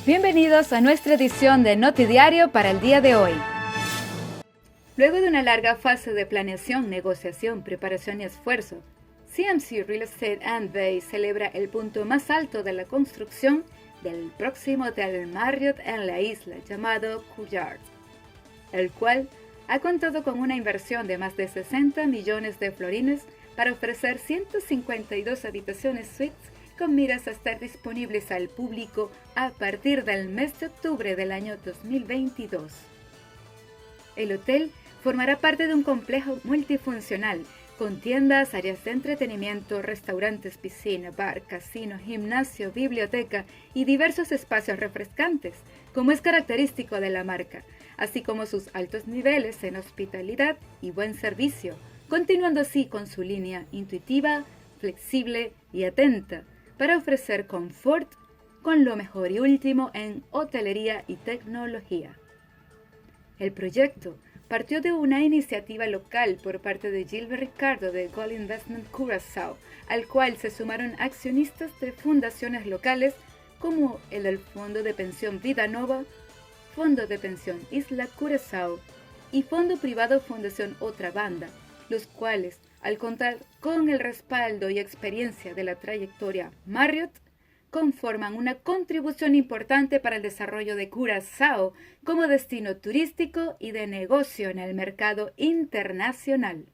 Bienvenidos a nuestra edición de Notidiario para el día de hoy. Luego de una larga fase de planeación, negociación, preparación y esfuerzo, CMC Real Estate and Bay celebra el punto más alto de la construcción del próximo Hotel Marriott en la isla, llamado Couillard, el cual ha contado con una inversión de más de 60 millones de florines para ofrecer 152 habitaciones suites con miras a estar disponibles al público a partir del mes de octubre del año 2022. El hotel formará parte de un complejo multifuncional con tiendas, áreas de entretenimiento, restaurantes, piscina, bar, casino, gimnasio, biblioteca y diversos espacios refrescantes, como es característico de la marca, así como sus altos niveles en hospitalidad y buen servicio, continuando así con su línea intuitiva, flexible y atenta, para ofrecer confort con lo mejor y último en hotelería y tecnología. El proyecto partió de una iniciativa local por parte de Gilbert Ricardo de Gold Investment Curaçao, al cual se sumaron accionistas de fundaciones locales como el del Fondo de Pensión Vida Nova, Fondo de Pensión Isla Curaçao y Fondo Privado Fundación Otra Banda, los cuales, al contar con el respaldo y experiencia de la trayectoria Marriott, conforman una contribución importante para el desarrollo de Curazao como destino turístico y de negocio en el mercado internacional.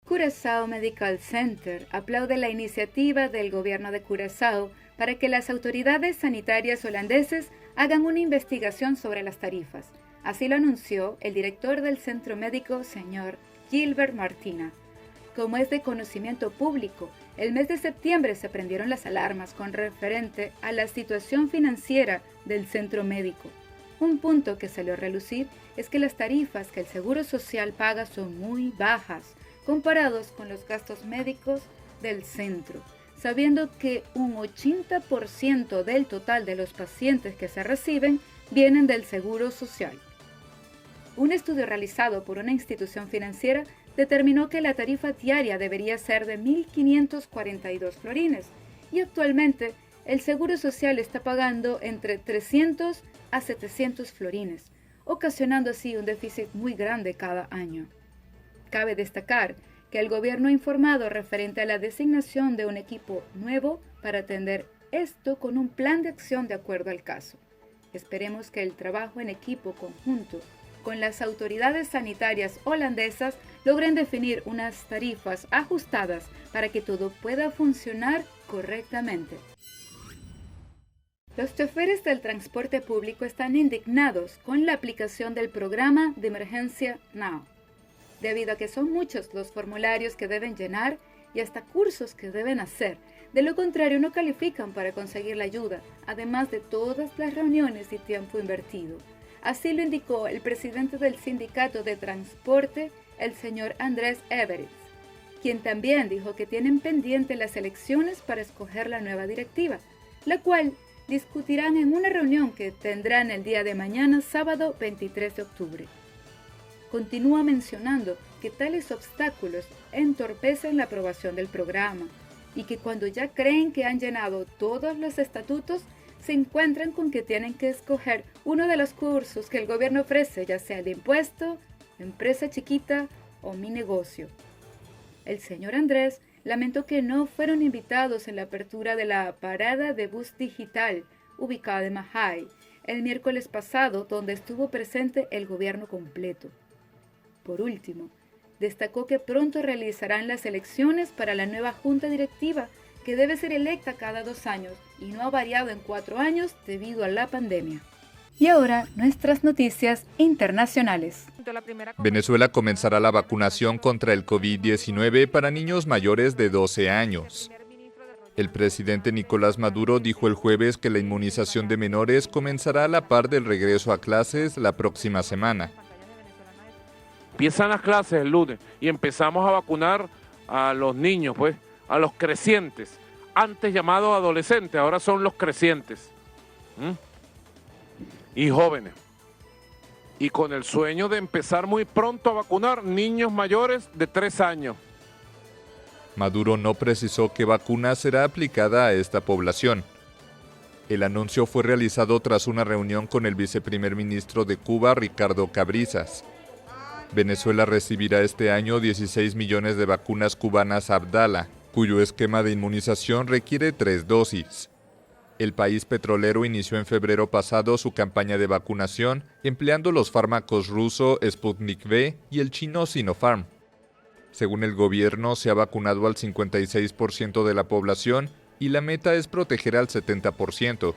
Curaçao Medical Center aplaude la iniciativa del gobierno de Curazao para que las autoridades sanitarias holandeses hagan una investigación sobre las tarifas. Así lo anunció el director del centro médico, señor Gilbert Martina. Como es de conocimiento público, el mes de septiembre se prendieron las alarmas con referente a la situación financiera del centro médico. Un punto que salió a relucir es que las tarifas que el Seguro Social paga son muy bajas, comparados con los gastos médicos del centro, sabiendo que un 80% del total de los pacientes que se reciben vienen del Seguro Social. Un estudio realizado por una institución financiera determinó que la tarifa diaria debería ser de 1.542 florines y actualmente el Seguro Social está pagando entre 300 a 700 florines, ocasionando así un déficit muy grande cada año. Cabe destacar que el gobierno ha informado referente a la designación de un equipo nuevo para atender esto con un plan de acción de acuerdo al caso. Esperemos que el trabajo en equipo conjunto con las autoridades sanitarias holandesas logren definir unas tarifas ajustadas para que todo pueda funcionar correctamente. Los choferes del transporte público están indignados con la aplicación del programa de emergencia Now, debido a que son muchos los formularios que deben llenar y hasta cursos que deben hacer. De lo contrario, no califican para conseguir la ayuda, además de todas las reuniones y tiempo invertido. Así lo indicó el presidente del Sindicato de Transporte, el señor Andrés Everett, quien también dijo que tienen pendiente las elecciones para escoger la nueva directiva, la cual discutirán en una reunión que tendrán el día de mañana, sábado 23 de octubre. Continúa mencionando que tales obstáculos entorpecen la aprobación del programa y que cuando ya creen que han llenado todos los estatutos, se encuentran con que tienen que escoger uno de los cursos que el gobierno ofrece, ya sea de impuesto, empresa chiquita o mi negocio. El señor Andrés lamentó que no fueron invitados en la apertura de la parada de bus digital ubicada en Mahai el miércoles pasado, donde estuvo presente el gobierno completo. Por último, destacó que pronto realizarán las elecciones para la nueva junta directiva, que debe ser electa cada 2 años y no ha variado en 4 años debido a la pandemia. Y ahora, nuestras noticias internacionales. Venezuela comenzará la vacunación contra el COVID-19 para niños mayores de 12 años. El presidente Nicolás Maduro dijo el jueves que la inmunización de menores comenzará a la par del regreso a clases la próxima semana. Empiezan las clases el lunes y empezamos a vacunar a los niños, pues, a los crecientes. Antes llamados adolescentes, ahora son los crecientes. Y jóvenes. Y con el sueño de empezar muy pronto a vacunar niños mayores de 3 años. Maduro no precisó qué vacuna será aplicada a esta población. El anuncio fue realizado tras una reunión con el viceprimer ministro de Cuba, Ricardo Cabrizas. Venezuela recibirá este año 16 millones de vacunas cubanas Abdala, cuyo esquema de inmunización requiere 3 dosis. El país petrolero inició en febrero pasado su campaña de vacunación empleando los fármacos ruso Sputnik V y el chino Sinopharm. Según el gobierno, se ha vacunado al 56% de la población y la meta es proteger al 70%.